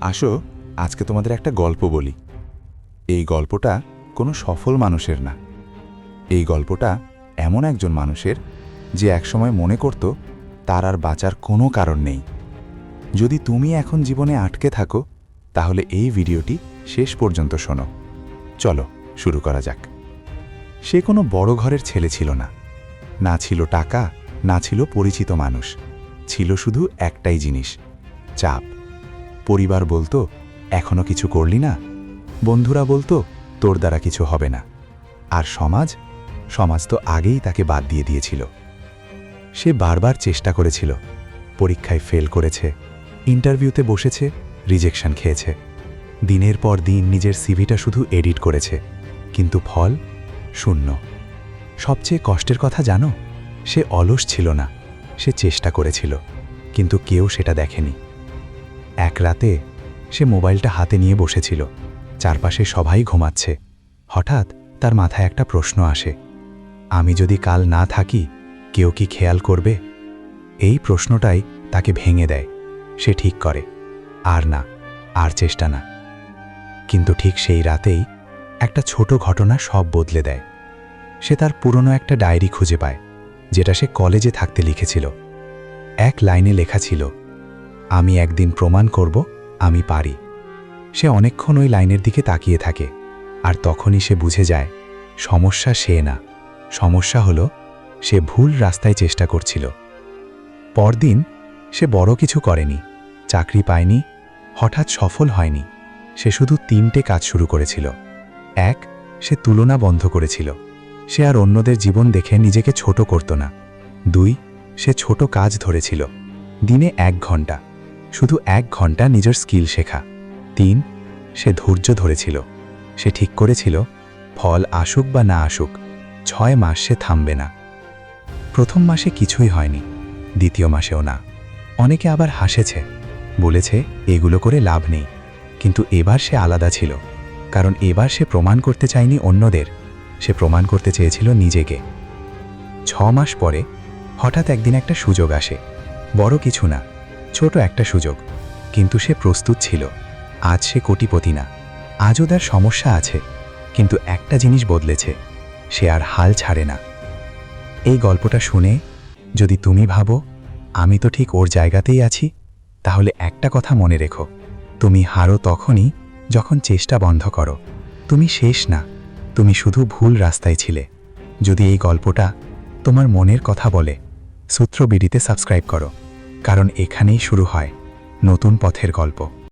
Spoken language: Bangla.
আসো আজকে তোমাদের একটা গল্প বলি। এই গল্পটা কোনো সফল মানুষের না। এই গল্পটা এমন একজন মানুষের যে একসময় মনে করত তার আর বাঁচার কোনো কারণ নেই। যদি তুমি এখন জীবনে আটকে থাকো তাহলে এই ভিডিওটি শেষ পর্যন্ত শোনো। চলো শুরু করা যাক। সে কোনো বড় ঘরের ছেলে ছিল না, না ছিল টাকা, না ছিল পরিচিত মানুষ। ছিল শুধু একটাই জিনিস, চাপ। পরিবার বলতো এখনো কিছু করলি না, বন্ধুরা বলতো তোর দ্বারা কিছু হবে না, আর সমাজ তো আগেই তাকে বাদ দিয়ে দিয়েছিল। সে বারবার চেষ্টা করেছিল, পরীক্ষায় ফেল করেছে, ইন্টারভিউতে বসেছে, রিজেকশন খেয়েছে, দিনের পর দিন নিজের সিভিটা শুধু এডিট করেছে, কিন্তু ফল শূন্য। সবচেয়ে কষ্টের কথা জানো, সে অলস ছিল না, সে চেষ্টা করেছিল, কিন্তু কেউ সেটা দেখেনি। এক রাতে সে মোবাইলটা হাতে নিয়ে বসেছিল, চারপাশে সবাই ঘুমাচ্ছে। হঠাৎ তার মাথায় একটা প্রশ্ন আসে, আমি যদি কাল না থাকি কেউ কি খেয়াল করবে? এই প্রশ্নটাই তাকে ভেঙে দেয়। সে ঠিক করে, আর চেষ্টা না। কিন্তু ঠিক সেই রাতেই একটা ছোট ঘটনা সব বদলে দেয়। সে তার পুরনো একটা ডায়েরি খুঁজে পায়, যেটা সে কলেজে থাকতে লিখেছিল। এক লাইনে লেখা ছিল, আমি একদিন প্রমাণ করব আমি পারি। সে অনেকক্ষণ ওই লাইনের দিকে তাকিয়ে থাকে, আর তখনই সে বুঝে যায় সমস্যা সে না, সমস্যা হলো সে ভুল রাস্তায় চেষ্টা করছিল। পরদিন সে বড় কিছু করেনি, চাকরি পায়নি, হঠাৎ সফল হয়নি। সে শুধু 3টে কাজ শুরু করেছিল। 1, সে তুলনা বন্ধ করেছিল। সে আর অন্যদের জীবন দেখে নিজেকে ছোট করত না। 2, সে ছোট কাজ ধরেছিল, দিনে 1 ঘন্টা, শুধু 1 ঘন্টা নিজের স্কিল শেখা। 3, সে ধৈর্য ধরেছিল। সে ঠিক করেছিল ফল আসুক বা না আসুক 6 মাস সে থামবে না। প্রথম মাসে কিছুই হয়নি, দ্বিতীয় মাসেও না। অনেকে আবার হাসেছে, বলেছে এগুলো করে লাভ নেই। কিন্তু এবার সে আলাদা ছিল, কারণ এবার সে প্রমাণ করতে চায়নি অন্যদের, সে প্রমাণ করতে চেয়েছিল নিজেকে। 6 মাস পরে হঠাৎ একদিন একটা সুযোগ আসে, বড় কিছু না, ছোট একটা সুযোগ, কিন্তু সে প্রস্তুত ছিল। আজ সে কোটিপতি না, আজও তার সমস্যা আছে, কিন্তু একটা জিনিস বদলেছে, সে আর হাল ছাড়ে না। এই গল্পটা শুনে যদি তুমি ভাবো আমি তো ঠিক ওর জায়গাতেই আছি, তাহলে একটা কথা মনে রেখো, তুমি হারো তখনই যখন চেষ্টা বন্ধ করো। তুমি শেষ না, তুমি শুধু ভুল রাস্তায় ছিলে। যদি এই গল্পটা তোমার মনের কথা বলে, সূত্র বিডিতে সাবস্ক্রাইব করো, কারণ এখানেই শুরু হয় নতুন পথের গল্প।